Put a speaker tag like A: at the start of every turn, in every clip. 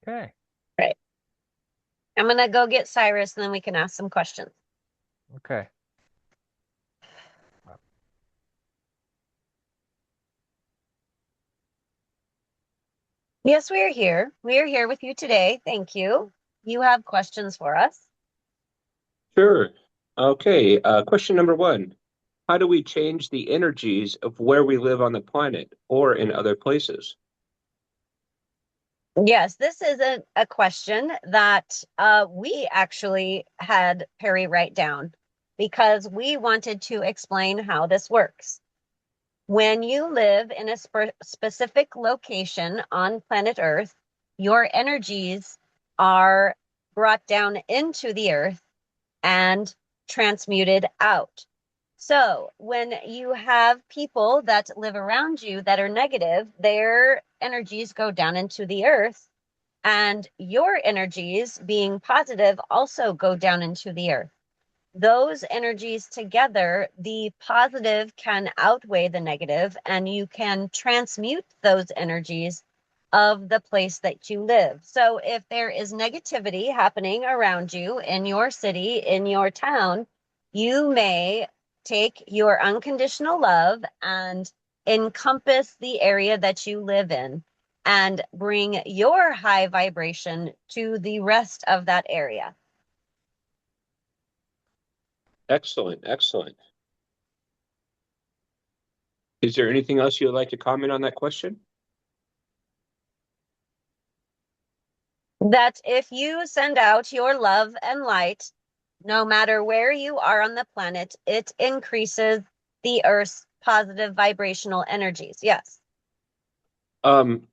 A: Okay.
B: Right. I'm going to go get Cyrus and then we can ask some questions.
A: Okay.
B: Yes, we are here. We are here with you today. Thank you. You have questions for us.
C: Sure. Okay. Question number one. How do we change the energies of where we live on the planet or in other places?
B: Yes, this is a question that we actually had Perry write down because we wanted to explain how this works. When you live in a specific location on planet Earth, your energies are brought down into the earth and transmuted out. So when you have people that live around you that are negative, their energies go down into the earth, and your energies, being positive, also go down into the earth. Those energies together, the positive can outweigh the negative, and you can transmute those energies of the place that you live. So if there is negativity happening around you in your city, in your town, you may take your unconditional love and encompass the area that you live in and bring your high vibration to the rest of that area.
C: Excellent. Excellent. Is there anything else you would like to comment on that question?
B: That if you send out your love and light, no matter where you are on the planet, it increases the Earth's positive vibrational energies. Yes.
C: Um,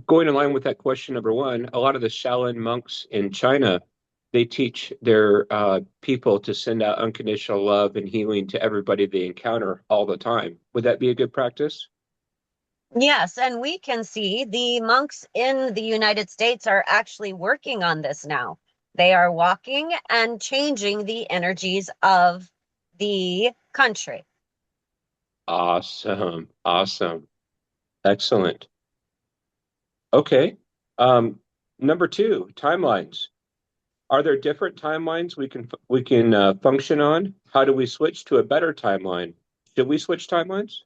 C: Going in line with that question number one, a lot of the Shaolin monks in China, they teach their people to send out unconditional love and healing to everybody they encounter all the time. Would that be a good practice?
B: Yes, and we can see the monks in the United States are actually working on this now. They are walking and changing the energies of the country.
C: Awesome. Awesome. Excellent. Okay. Um, Number two, timelines. Are there different timelines we can function on? How do we switch to a better timeline? Should we switch timelines?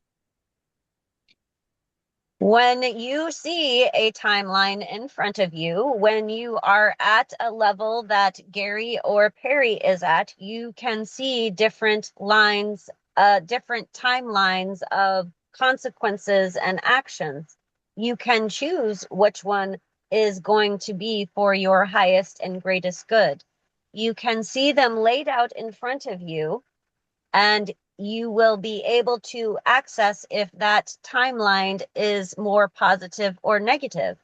B: When you see a timeline in front of you, when you are at a level that Gary or Perry is at, you can see different lines, different timelines of consequences and actions. You can choose which one is going to be for your highest and greatest good. You can see them laid out in front of you, and you will be able to access if that timeline is more positive or negative.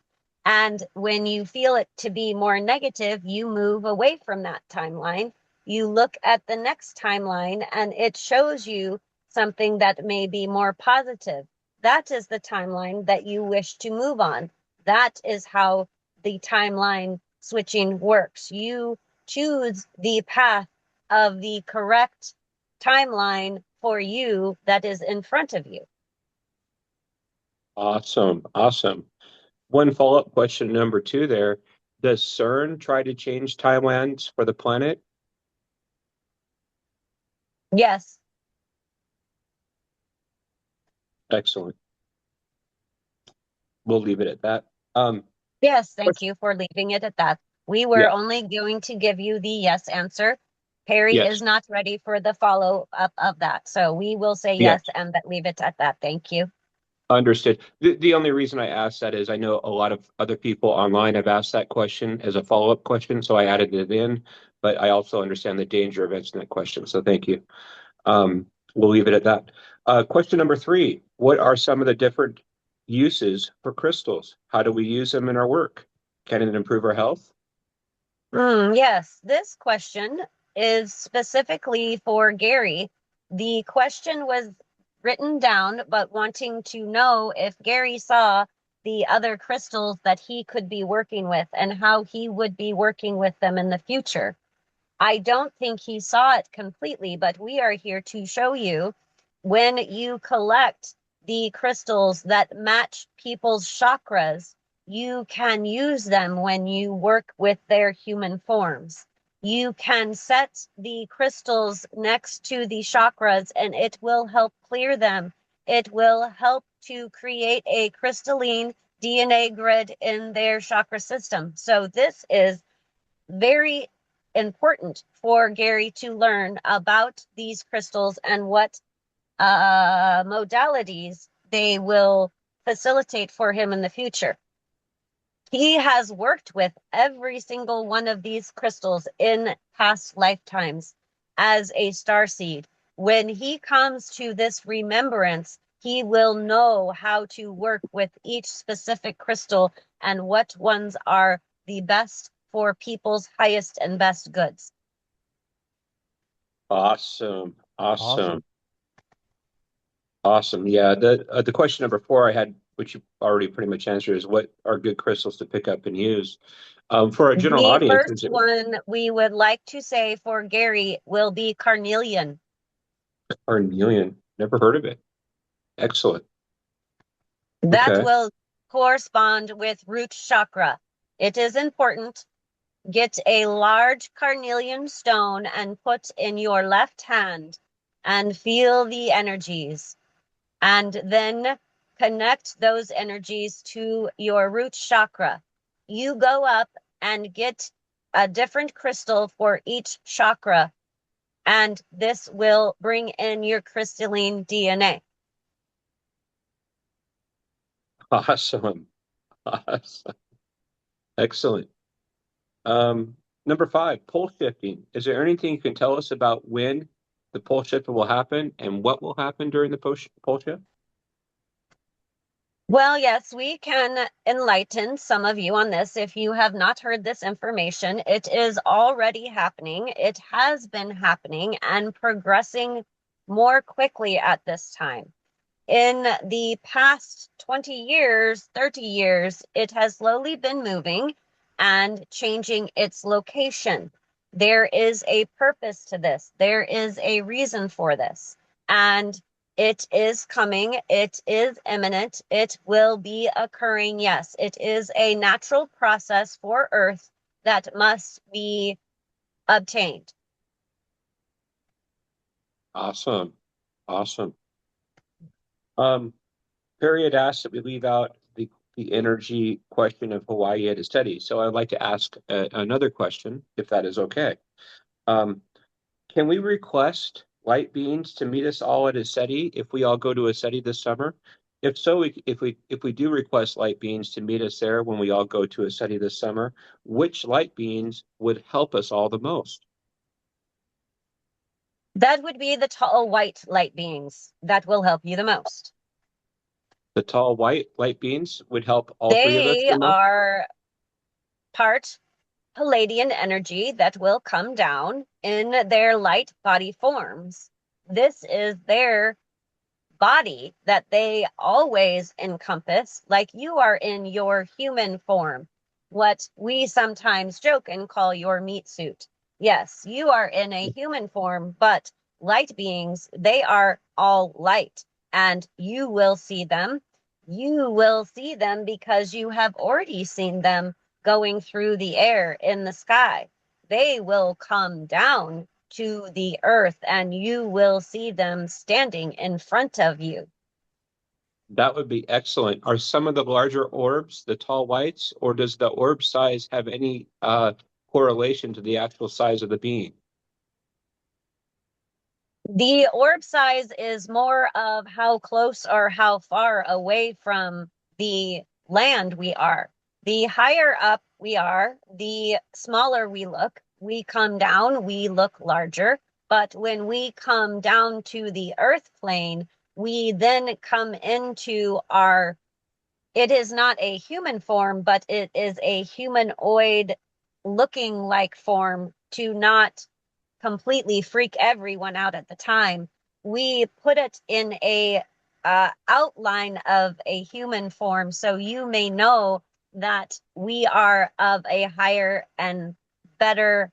B: And when you feel it to be more negative, you move away from that timeline. You look at the next timeline and it shows you something that may be more positive. That is the timeline that you wish to move on. That is how the timeline switching works. You choose the path of the correct timeline for you that is in front of you.
C: Awesome. Awesome. One follow-up question number two there. Does CERN try to change timelines for the planet?
B: Yes.
C: Excellent. We'll leave it at that. Um,
B: Yes, thank
C: question-
B: you for leaving it at that. We were
C: yeah,
B: only going to give you the yes answer. Perry is
C: yes,
B: not ready for the follow up of that. So we will say
C: yes.
B: yes and that leave it at that. Thank you.
C: Understood. The only reason I asked that is I know a lot of other people online have asked that question as a follow-up question, so I added it in, but I also understand the danger of answering that question, so thank you. We'll leave it at that. Question number three, what are some of the different uses for crystals? How do we use them in our work? Can it improve our health?
B: Yes, this question is specifically for Gary. The question was written down, but wanting to know if Gary saw the other crystals that he could be working with and how he would be working with them in the future. I don't think he saw it completely, but we are here to show you when you collect the crystals that match people's chakras, you can use them when you work with their human forms. You can set the crystals next to the chakras and it will help clear them. It will help to create a crystalline DNA grid in their chakra system. So this is very important for Gary to learn about these crystals and what modalities they will facilitate for him in the future. He has worked with every single one of these crystals in past lifetimes as a starseed. When he comes to this remembrance, he will know how to work with each specific crystal and what ones are the best for people's highest and best goods.
C: Awesome.
A: Awesome.
C: Awesome. Awesome. Yeah. The question number four I had, which you already pretty much answered, is what are good crystals to pick up and use? For a general
B: The
C: audience,
B: first one we would like to say for Gary will be carnelian.
C: carnelian? Never heard of it. Excellent.
B: That
C: Okay.
B: will correspond with root chakra. It is important. Get a large carnelian stone and put in your left hand and feel the energies. And then connect those energies to your root chakra. You go up and get a different crystal for each chakra, and this will bring in your crystalline DNA.
C: Awesome. Awesome. Excellent. Um, Number five, pole shifting. Is there anything you can tell us about when the pole shift will happen and what will happen during the pole shift?
B: Well, yes, we can enlighten some of you on this. If you have not heard this information, it is already happening. It has been happening and progressing more quickly at this time. In the past 20 years, 30 years, it has slowly been moving and changing its location. There is a purpose to this. There is a reason for this. And it is coming. It is imminent. It will be occurring. Yes, it is a natural process for Earth that must be obtained.
C: Awesome. Awesome. Um, Perry had asked that we leave out the energy question of Hawaii at a study. So I'd like to ask another question, if that is okay. Um, can we request light beings to meet us all at a SETI if we all go to a SETI this summer? If so, if we do request light beings to meet us there when we all go to a SETI this summer, which light beings would help us all the most?
B: That would be the tall white light beings that will help you the most.
C: The tall white light beings would help all three of us
B: They
C: the most?
B: are part Palladian energy that will come down in their light body forms. This is their body that they always encompass, like you are in your human form, what we sometimes joke and call your meat suit. Yes, you are in a human form, but light beings, they are all light, and you will see them. You will see them because you have already seen them going through the air in the sky. They will come down to the earth and you will see them standing in front of you.
C: That would be excellent. Are some of the larger orbs the tall whites, or does the orb size have any correlation to the actual size of the being?
B: The orb size is more of how close or how far away from the land we are. The higher up we are, the smaller we look. We come down, we look larger. But when we come down to the earth plane, we then come into it is not a human form, but it is a humanoid looking like form to not completely freak everyone out at the time. We put it in a outline of a human form so you may know that we are of a higher and better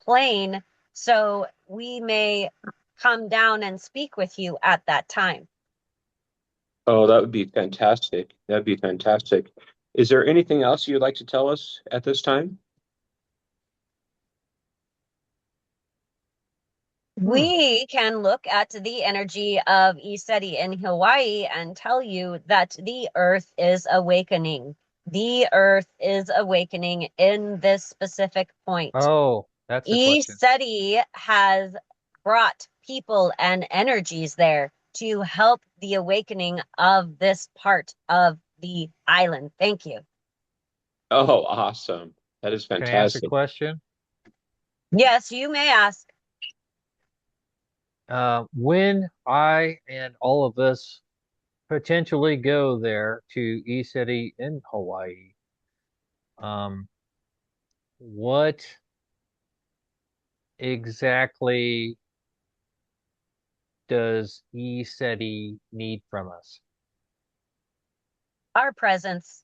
B: plane, so we may come down and speak with you at that time.
C: Oh, that would be fantastic. That'd be fantastic. Is there anything else you'd like to tell us at this time?
A: Hmm.
B: We can look at the energy of eceti in Hawaii and tell you that the earth is awakening. The earth is awakening in this specific point.
A: Oh, that's the question.
B: eceti has brought people and energies there to help the awakening of this part of the island. Thank you.
C: Oh, awesome. That is
A: Can I ask a
C: fantastic.
A: question?
B: Yes, you may ask.
A: When I and all of us potentially go there to eceti in Hawaii, um, what exactly does eceti need from us?
B: Our presence,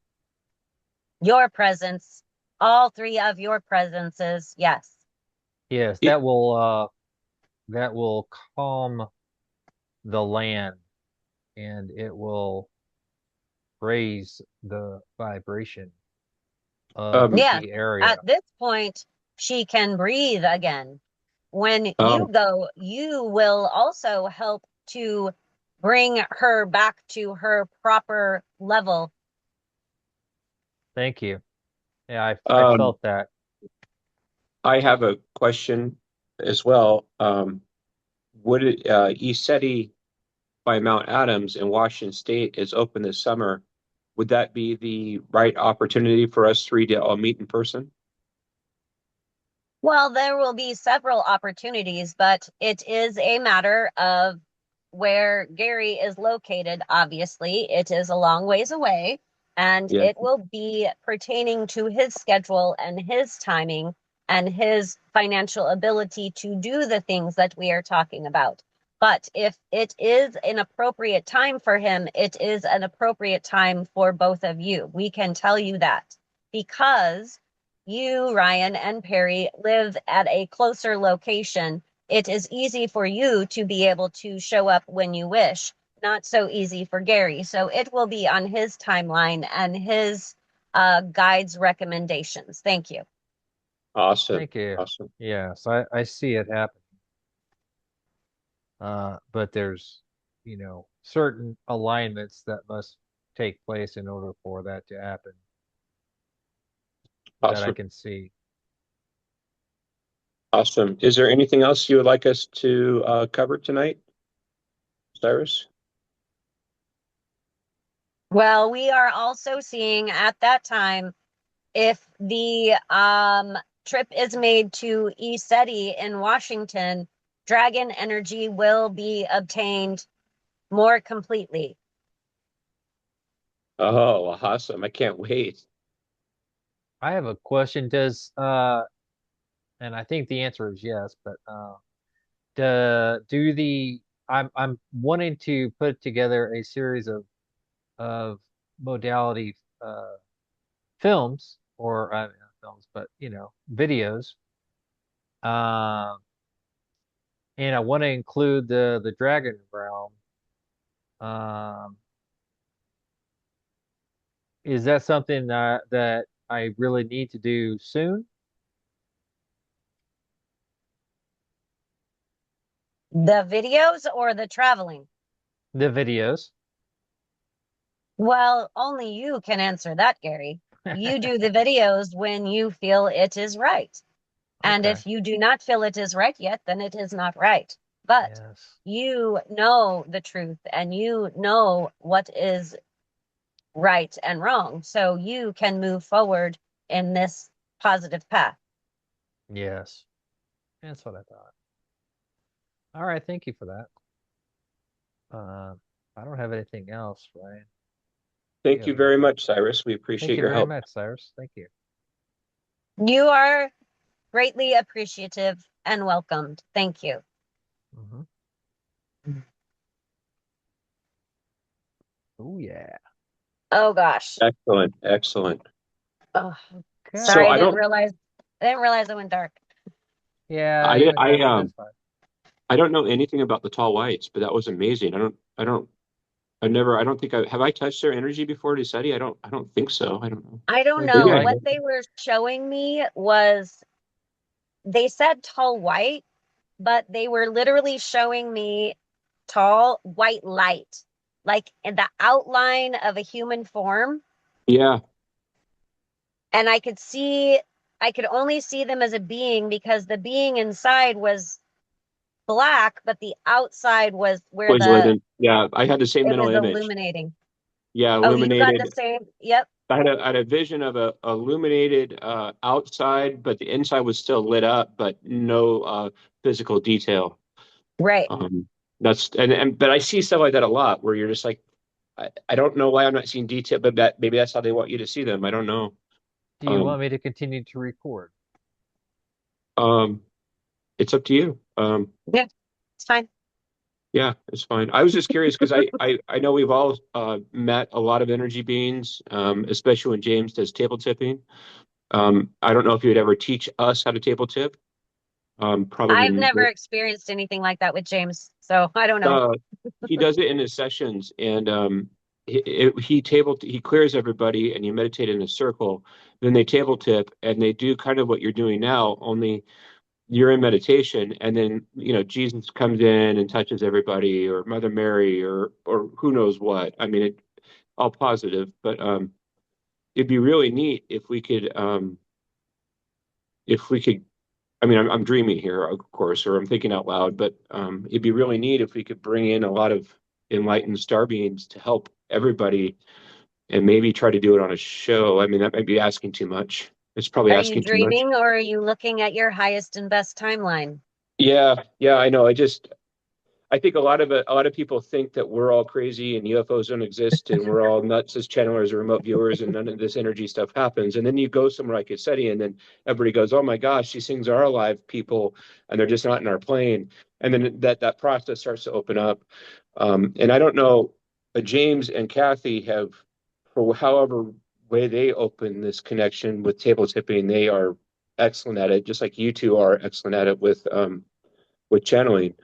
B: your presence, all three of your presences. Yes.
A: Yes,
C: It,
A: that will calm the land and it will raise the vibration of
C: um,
B: Yes,
A: the area.
B: at this point, she can breathe again. When you
C: um,
B: go, you will also help to bring her back to her proper level.
A: Thank you. Yeah, I
C: um,
A: felt that.
C: I have a question as well. Would it, ECETI by Mount Adams in Washington State is open this summer. Would that be the right opportunity for us three to all meet in person?
B: Well, there will be several opportunities, but it is a matter of where Gary is located. Obviously, it is a long ways away, and
C: Yeah,
B: it will be pertaining to his schedule and his timing and his financial ability to do the things that we are talking about. But if it is an appropriate time for him, it is an appropriate time for both of you. We can tell you that because you, Ryan, and Perry live at a closer location. It is easy for you to be able to show up when you wish, not so easy for Gary. So it will be on his timeline and his guide's recommendations. Thank you.
C: awesome,
A: Thank you.
C: awesome,
A: Yes, I see it happen. But there's, certain alignments that must take place in order for that to happen that I
C: awesome,
A: can see.
C: awesome. Is there anything else you would like us to cover tonight, Cyrus?
B: Well, we are also seeing at that time if the trip is made to ECETI in Washington, dragon energy will be obtained more completely.
C: Oh, awesome! I can't wait.
A: I have a question. And I think the answer is yes, but do the I'm wanting to put together a series of modality films or not films, but videos. Um, and I want to include the dragon realm. Um, is that something that I really need to do soon?
B: The videos or the traveling?
A: The videos.
B: Well, only you can answer that, Gary. You do the videos when you feel it is right. And
A: Okay.
B: if you do not feel it is right yet, then it is not right. But
A: Yes.
B: you know the truth and you know what is right and wrong. So you can move forward in this positive path.
A: Yes. That's what I thought. All right. Thank you for that. Uh, I don't have anything else, Ryan. Do you
C: Thank you
A: have
C: very
A: anything?
C: much, Cyrus. We
A: Thank
C: appreciate
A: you
C: your
A: very
C: help.
A: much, Cyrus. Thank you.
B: You are greatly appreciative and welcomed. Thank you.
A: Hmm. Oh yeah.
B: Oh gosh.
C: Excellent, excellent.
B: Oh, sorry,
C: So
A: Okay.
B: I didn't realize it went dark.
A: Yeah,
C: I
A: even
C: I
A: darker,
C: um
A: that's fine.
C: I don't know anything about the tall whites, but that was amazing. I don't I don't think have I touched their energy before to study? I don't think so. I don't know.
B: I don't
A: We do
C: Maybe
B: know.
C: I
A: like
B: What
C: have.
B: they were showing me was they said tall white, but they were literally showing me tall white light, like in the outline of a human form.
C: Yeah,
B: And I could only see them as a being because the being inside was black, but the outside was where
C: was living. Yeah, I had the same
B: it
C: mental
B: was
C: image.
B: illuminating.
C: Yeah,
B: Oh, you got the
C: illuminated.
B: same? Yep.
C: I had a vision of a illuminated outside, but the inside was still lit up, but no physical detail.
B: Right.
C: That's but I see stuff like that a lot where you're just like, I don't know why I'm not seeing detail, but maybe that's how they want you to see them. I don't know.
A: Do you
C: Um,
A: want me to continue to record?
C: um, it's up to you.
B: Yeah, it's fine.
C: Yeah, it's fine. I was just curious because I know we've all met a lot of energy beings, especially when James does table tipping. I don't know if you'd ever teach us how to table tip.
B: I've
C: Probably
B: never experienced anything like that with James, so I don't know.
C: uh, he does it in his sessions, and he clears everybody, and you meditate in a circle. Then they table tip, and they do kind of what you're doing now, only you're in meditation, and then Jesus comes in and touches everybody, or Mother Mary, or who knows what. I mean, all positive, but it'd be really neat if we could. I mean, I'm dreaming here, of course, or I'm thinking out loud, but it'd be really neat if we could bring in a lot of enlightened star beings to help everybody, and maybe try to do it on a show. I mean, that might be asking too much. It's probably
B: Are you
C: asking too much.
B: dreaming or are you looking at your highest and best timeline?
C: Yeah, yeah, I know. I think a lot of people think that we're all crazy and UFOs don't exist and we're all nuts as channelers or remote viewers and none of this energy stuff happens. And then you go somewhere like eceti and then everybody goes, "Oh my gosh, these things are alive people and they're just not in our plane." And then that process starts to open up. And I don't know, James and Kathy have, for however way they open this connection with table tipping, they are excellent at it, just like you two are excellent at it with channeling.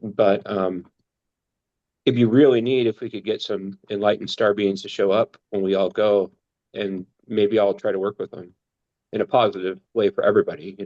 C: But it'd be really neat if we could get some enlightened star beings to show up when we all go, and maybe I'll try to work with them in a positive way for everybody.